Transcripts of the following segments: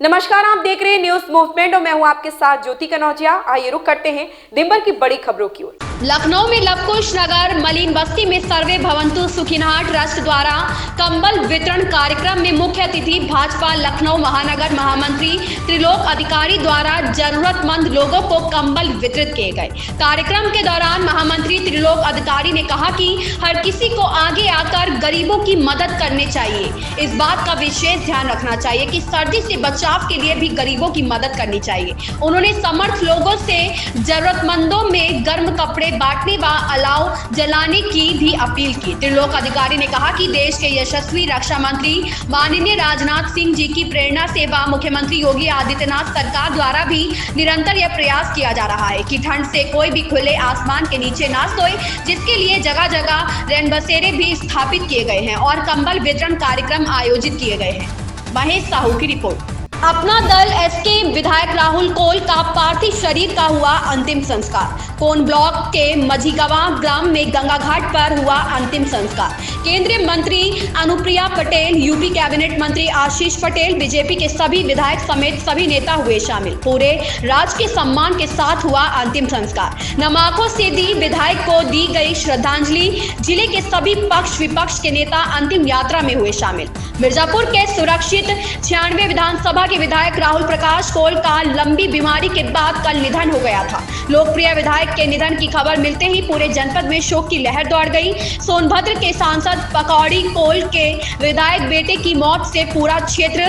नमस्कार, आप देख रहे हैं न्यूज मूवमेंट और मैं हूं आपके साथ ज्योति कनौजिया। आइए रुक करते हैं दिन भर की बड़ी खबरों की ओर। लखनऊ में लवकुश नगर मलिन बस्ती में सर्वे भवंतु सुखिनहाट ट्रस्ट द्वारा कंबल वितरण कार्यक्रम में मुख्य अतिथि भाजपा लखनऊ महानगर महामंत्री त्रिलोक अधिकारी द्वारा जरूरतमंद लोगों को कंबल वितरित किए गए। कार्यक्रम के दौरान महामंत्री त्रिलोक अधिकारी ने कहा कि हर किसी को आगे आकर गरीबों की मदद करनी चाहिए। इस बात का विशेष ध्यान रखना चाहिए कि सर्दी से बचाव के लिए भी गरीबों की मदद करनी चाहिए। उन्होंने समर्थ लोगों से जरूरतमंदों में गर्म कपड़े बांटने व अलाव जलाने की भी अपील की। त्रिलोक अधिकारी ने कहा कि देश के यशस्वी रक्षा मंत्री माननीय राजनाथ सिंह जी की प्रेरणा से व मुख्यमंत्री योगी आदित्यनाथ सरकार द्वारा भी निरंतर यह प्रयास किया जा रहा है कि ठंड से कोई भी खुले आसमान के नीचे ना सोए, जिसके लिए जगह जगह रैनबसेरे भी स्थापित किए गए हैं और कंबल वितरण कार्यक्रम आयोजित किए गए हैं। महेश साहू की रिपोर्ट। अपना दल एसके विधायक राहुल कोल का पार्थिव शरीर का हुआ अंतिम संस्कार। कोन ब्लॉक के मझीगवा ग्राम में गंगा घाट पर हुआ अंतिम संस्कार। केंद्रीय मंत्री अनुप्रिया पटेल, यूपी कैबिनेट मंत्री आशीष पटेल, बीजेपी के सभी विधायक समेत सभी नेता हुए शामिल। पूरे राज्य के सम्मान के साथ हुआ अंतिम संस्कार। नम आंखों से दी विधायक को दी गई श्रद्धांजलि। जिले के सभी पक्ष विपक्ष के नेता अंतिम यात्रा में हुए शामिल। मिर्जापुर के सुरक्षित 96 विधानसभा के विधायक राहुल प्रकाश कोल का लंबी बीमारी के बाद कल निधन हो गया था। लोकप्रिय विधायक के निधन की खबर मिलते ही पूरे जनपद में शोक की लहर दौड़ गई। सोनभद्र के सांसद पकौड़ी कोल के विधायक बेटे की मौत से पूरा क्षेत्र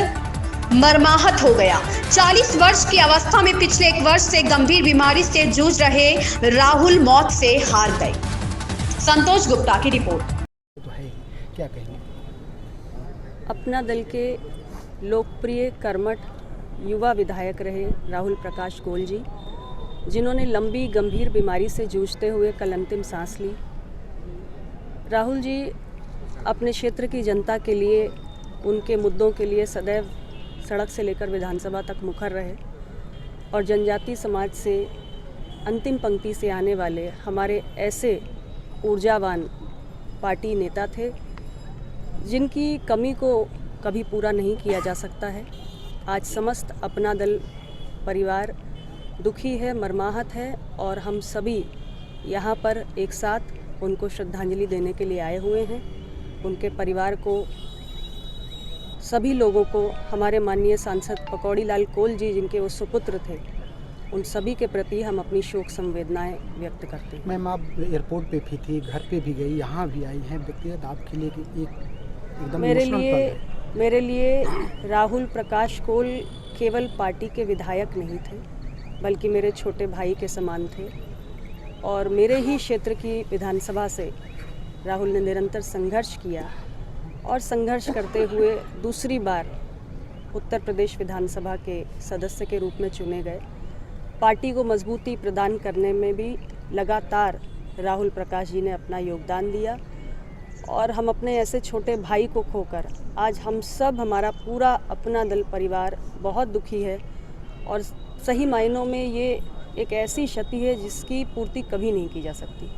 मर्माहत हो गया। 40 वर्ष की अवस्था में पिछले 1 वर्ष से गंभीर बीमारी से जूझ रहे राहुल मौत से हार गए। संतोष गुप्ता की रिपोर्ट। तो है क्या कहेंगे? अपना दल के लोकप्रिय कर्मठ युवा विधायक रहे राहुल प्रकाश कोल जी, जिन्होंने लंबी गंभीर बीमारी से जूझते हुए कल अंतिम सांस ली। राहुल जी अपने क्षेत्र की जनता के लिए, उनके मुद्दों के लिए सदैव सड़क से लेकर विधानसभा तक मुखर रहे और जनजाति समाज से अंतिम पंक्ति से आने वाले हमारे ऐसे ऊर्जावान पार्टी नेता थे जिनकी कमी को कभी पूरा नहीं किया जा सकता है। आज समस्त अपना दल परिवार दुखी है, मर्माहत है और हम सभी यहाँ पर एक साथ उनको श्रद्धांजलि देने के लिए आए हुए हैं। उनके परिवार को, सभी लोगों को, हमारे माननीय सांसद पकौड़ी लाल कोल जी जिनके वो सुपुत्र थे, उन सभी के प्रति हम अपनी शोक संवेदनाएं व्यक्त करते हैं। मैम, आप एयरपोर्ट पे भी थी, घर पे भी गई, यहाँ भी आई हैं। व्यक्तिगत आपके लिए एकदम मेरे लिए राहुल प्रकाश कोल केवल पार्टी के विधायक नहीं थे, बल्कि मेरे छोटे भाई के समान थे और मेरे ही क्षेत्र की विधानसभा से राहुल ने निरंतर संघर्ष किया और संघर्ष करते हुए दूसरी बार उत्तर प्रदेश विधानसभा के सदस्य के रूप में चुने गए। पार्टी को मजबूती प्रदान करने में भी लगातार राहुल प्रकाश जी ने अपना योगदान दिया और हम अपने ऐसे छोटे भाई को खोकर आज हम सब, हमारा पूरा अपना दल परिवार बहुत दुखी है और सही मायनों में ये एक ऐसी क्षति है जिसकी पूर्ति कभी नहीं की जा सकती।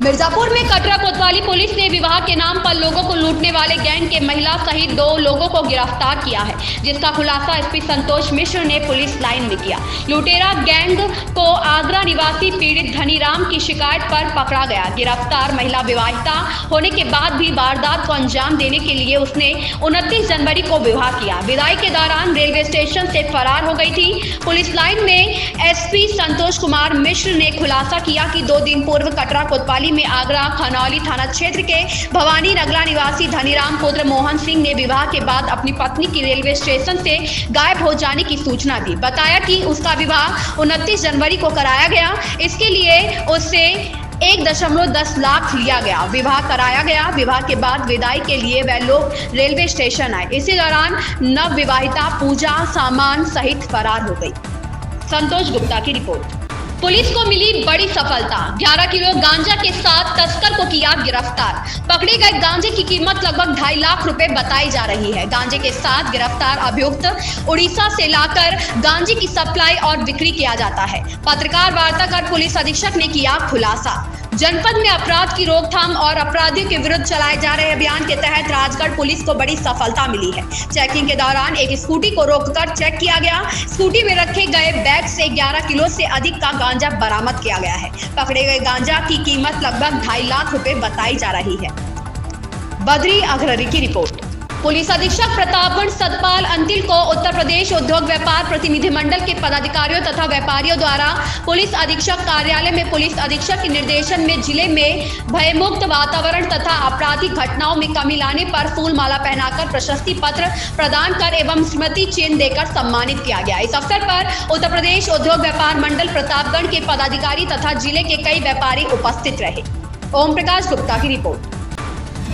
मिर्जापुर में कटरा कोतवाली पुलिस ने विवाह के नाम पर लोगों को लूटने वाले गैंग के महिला सहित 2 लोगों को गिरफ्तार किया है, जिसका खुलासा एसपी संतोष मिश्र ने पुलिस लाइन में किया। लुटेरा गैंग को आगरा निवासी पीड़ित धनीराम की शिकायत पर पकड़ा गया। गिरफ्तार महिला विवाहिता होने के बाद भी वारदात को अंजाम देने के लिए उसने 29 जनवरी को विवाह किया। विदाई के दौरान रेलवे स्टेशन से फरार हो गई थी। पुलिस लाइन में एसपी संतोष कुमार मिश्र ने खुलासा किया कि 2 दिन पूर्व कटरा कोतवाली में आगरा खनौली थाना क्षेत्र के भवानी नगला निवासी धनीराम पुत्र मोहन सिंह ने विवाह के बाद अपनी पत्नी की रेलवे स्टेशन से गायब हो जाने की सूचना दी। बताया कि उसका विवाह 29 जनवरी को कराया गया। इसके लिए उससे 1.10 लाख लिया गया। विवाह कराया गया। विवाह के बाद विदाई के लिए वह लोग रेलवे स्टेशन आए। इसी दौरान नव विवाहिता पूजा सामान सहित फरार हो गई। संतोष गुप्ता की रिपोर्ट। पुलिस को मिली बड़ी सफलता। 11 किलो गांजा के साथ तस्कर को किया गिरफ्तार। पकड़े गए गांजे की कीमत लगभग 2.5 लाख रुपए बताई जा रही है। गांजे के साथ गिरफ्तार अभियुक्त उड़ीसा से लाकर गांजे की सप्लाई और बिक्री किया जाता है। पत्रकार वार्ता कर पुलिस अधीक्षक ने किया खुलासा। जनपद में अपराध की रोकथाम और अपराधियों के विरुद्ध चलाए जा रहे अभियान के तहत राजगढ़ पुलिस को बड़ी सफलता मिली है। चेकिंग के दौरान एक स्कूटी को रोककर चेक किया गया। स्कूटी में रखे गए बैग से 11 किलो से अधिक का गांजा बरामद किया गया है। पकड़े गए गांजा की कीमत लगभग 2.5 लाख रुपए बताई जा रही है। बद्री अग्ररी की रिपोर्ट। पुलिस अधीक्षक प्रतापगढ़ सतपाल अंतिल को उत्तर प्रदेश उद्योग व्यापार प्रतिनिधिमंडल के पदाधिकारियों तथा व्यापारियों द्वारा पुलिस अधीक्षक कार्यालय में पुलिस अधीक्षक के निर्देशन में जिले में भयमुक्त वातावरण तथा आपराधिक घटनाओं में कमी लाने पर फूल माला पहनाकर प्रशस्ति पत्र प्रदान कर एवं स्मृति चिन्ह देकर सम्मानित किया गया। इस अवसर पर उत्तर प्रदेश उद्योग व्यापार मंडल प्रतापगढ़ के पदाधिकारी तथा जिले के कई व्यापारी उपस्थित रहे। ओम प्रकाश गुप्ता की रिपोर्ट।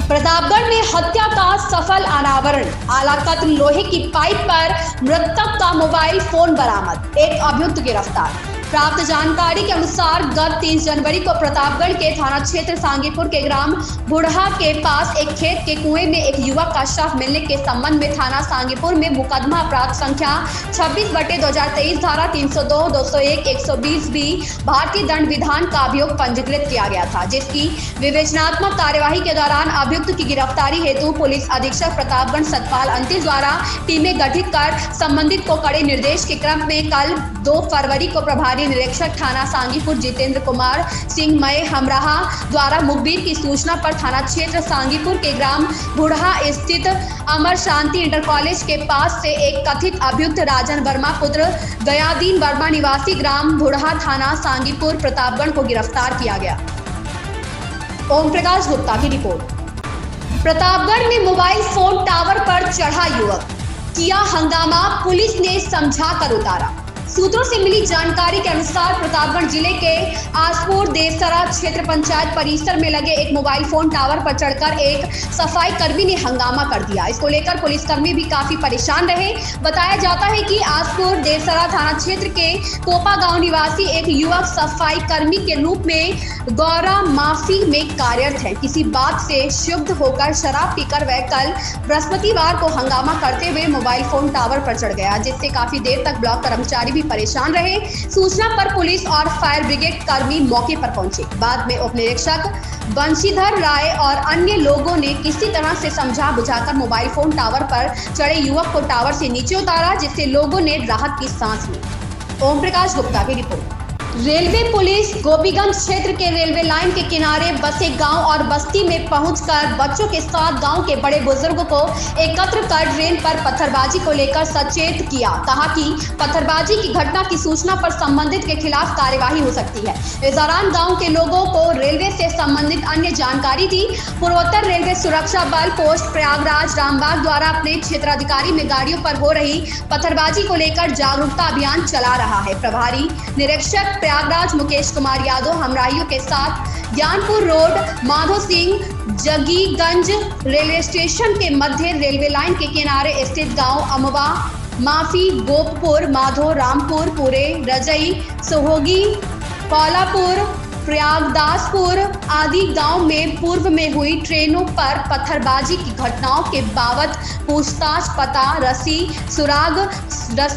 प्रतापगढ़ में हत्या का सफल अनावरण। आलाकत लोहे की पाइप पर मृतक का मोबाइल फोन बरामद, एक अभियुक्त गिरफ्तार। प्राप्त जानकारी के अनुसार गत 30 जनवरी को प्रतापगढ़ के थाना क्षेत्र सांगीपुर के ग्राम बुढ़ा के पास एक खेत के कुएं में एक युवक का शव मिलने के संबंध में थाना सांगीपुर में मुकदमा अपराध संख्या 26/2023 धारा 302, 201, 120B भारतीय दंड विधान का अभियोग पंजीकृत किया गया था, जिसकी विवेचनात्मक कार्यवाही के दौरान अभियुक्त की गिरफ्तारी हेतु पुलिस अधीक्षक प्रतापगढ़ सतपाल अंतिल द्वारा टीमें गठित कर संबंधित को कड़े निर्देश के क्रम में कल 2 फरवरी को प्रभारी निरीक्षक थाना सांगीपुर जितेंद्र कुमार सिंह मय हमराहा द्वारा मुखबिर की सूचना पर थाना क्षेत्र सांगीपुर के ग्राम बुढ़ा स्थित अमर शांति इंटर कॉलेज के पास से एक कथित अभियुक्त राजन वर्मा पुत्र गयादीन वर्मा निवासी ग्राम बुढ़ा थाना सांगीपुर प्रतापगढ़ को गिरफ्तार किया गया। ओम प्रकाश गुप्ता की रिपोर्ट। प्रतापगढ़ में मोबाइल फोन टावर पर चढ़ा युवक, किया हंगामा, पुलिस ने समझा कर उतारा। सूत्रों से मिली जानकारी के अनुसार प्रतापगढ़ जिले के आसपुर देसरा क्षेत्र पंचायत परिसर में लगे एक मोबाइल फोन टावर पर चढ़कर एक सफाई कर्मी ने हंगामा कर दिया। इसको लेकर पुलिसकर्मी भी काफी परेशान रहे। बताया जाता है कि आसपुर देसरा थाना क्षेत्र के कोपा गांव निवासी एक युवक सफाई कर्मी के रूप में गौरा माफी में कार्यरत है। किसी बात से क्षुब्ध होकर शराब पीकर वह कल बृहस्पतिवार को हंगामा करते हुए मोबाइल फोन टावर पर चढ़ गया, जिससे काफी देर तक ब्लॉक कर्मचारी भी परेशान रहे। सूचना पर पुलिस और फायर ब्रिगेड कर्मी मौके पर पहुंचे। बाद में उप निरीक्षक बंशीधर राय और अन्य लोगों ने किसी तरह से समझा बुझाकर मोबाइल फोन टावर पर चढ़े युवक को टावर से नीचे उतारा, जिससे लोगों ने राहत की सांस ली। ओम प्रकाश गुप्ता की रिपोर्ट। रेलवे पुलिस गोपीगंज क्षेत्र के रेलवे लाइन के किनारे बसे गांव और बस्ती में पहुंचकर बच्चों के साथ गांव के बड़े बुजुर्गों को एकत्र कर ट्रेन पर पत्थरबाजी को लेकर सचेत किया। कहा कि पत्थरबाजी की घटना की सूचना पर संबंधित के खिलाफ कार्यवाही हो सकती है। इस दौरान गांव के लोगों को रेलवे से संबंधित अन्य जानकारी दी। पूर्वोत्तर रेलवे सुरक्षा बल पोस्ट प्रयागराज रामबाग द्वारा अपने क्षेत्राधिकारी में गाड़ियों पर हो रही पत्थरबाजी को लेकर जागरूकता अभियान चला रहा है। प्रभारी निरीक्षक प्रयागराज मुकेश कुमार यादव हमराहियों के साथ Gyanpur road Madho Singh Jagiganj railway station के मध्य रेलवे लाइन के किनारे स्थित गांव अमवा, माफी, गोपपुर, माधो, रामपुर, पुरे, रजई, सोहोगी, कौलापुर, प्रयागदासपुर आदि गांव में पूर्व में हुई ट्रेनों पर पत्थरबाजी की घटनाओं के बाबत पूछताछ, पता, सुराग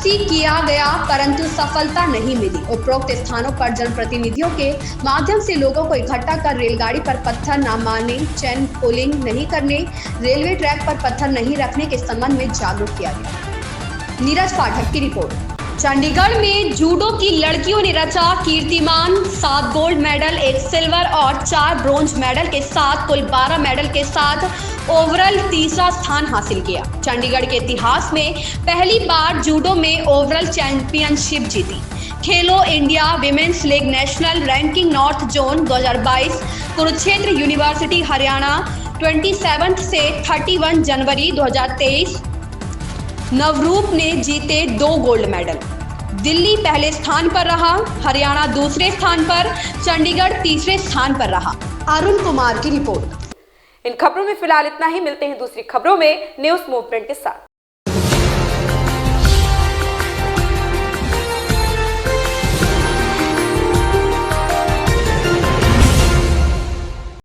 किया गया, परंतु सफलता नहीं मिली। उपरोक्त स्थानों पर जनप्रतिनिधियों के माध्यम से लोगों को इकट्ठा कर रेलगाड़ी पर पत्थर न मारने, चेन पुलिंग नहीं करने, रेलवे ट्रैक पर पत्थर नहीं रखने के संबंध में जागरूक किया गया। नीरज पाठक की रिपोर्ट। चंडीगढ़ में जूडो की लड़कियों ने रचा कीर्तिमान। 7 गोल्ड मेडल, 1 सिल्वर और 4 ब्रोंज मेडल के साथ कुल 12 मेडल के साथ ओवरऑल तीसरा स्थान हासिल किया। चंडीगढ़ के इतिहास में पहली बार जूडो में ओवरऑल चैंपियनशिप जीती। खेलो India women's league national ranking north zone 2022 Kurukshetra university Haryana 27 से 31 जनवरी 2023 नवरूप ने जीते 2 गोल्ड मेडल। दिल्ली पहले स्थान पर रहा, हरियाणा दूसरे स्थान पर, चंडीगढ़ तीसरे स्थान पर रहा। अरुण कुमार की रिपोर्ट। इन खबरों में फिलहाल इतना ही। मिलते हैं दूसरी खबरों में न्यूज़ मूवमेंट के साथ।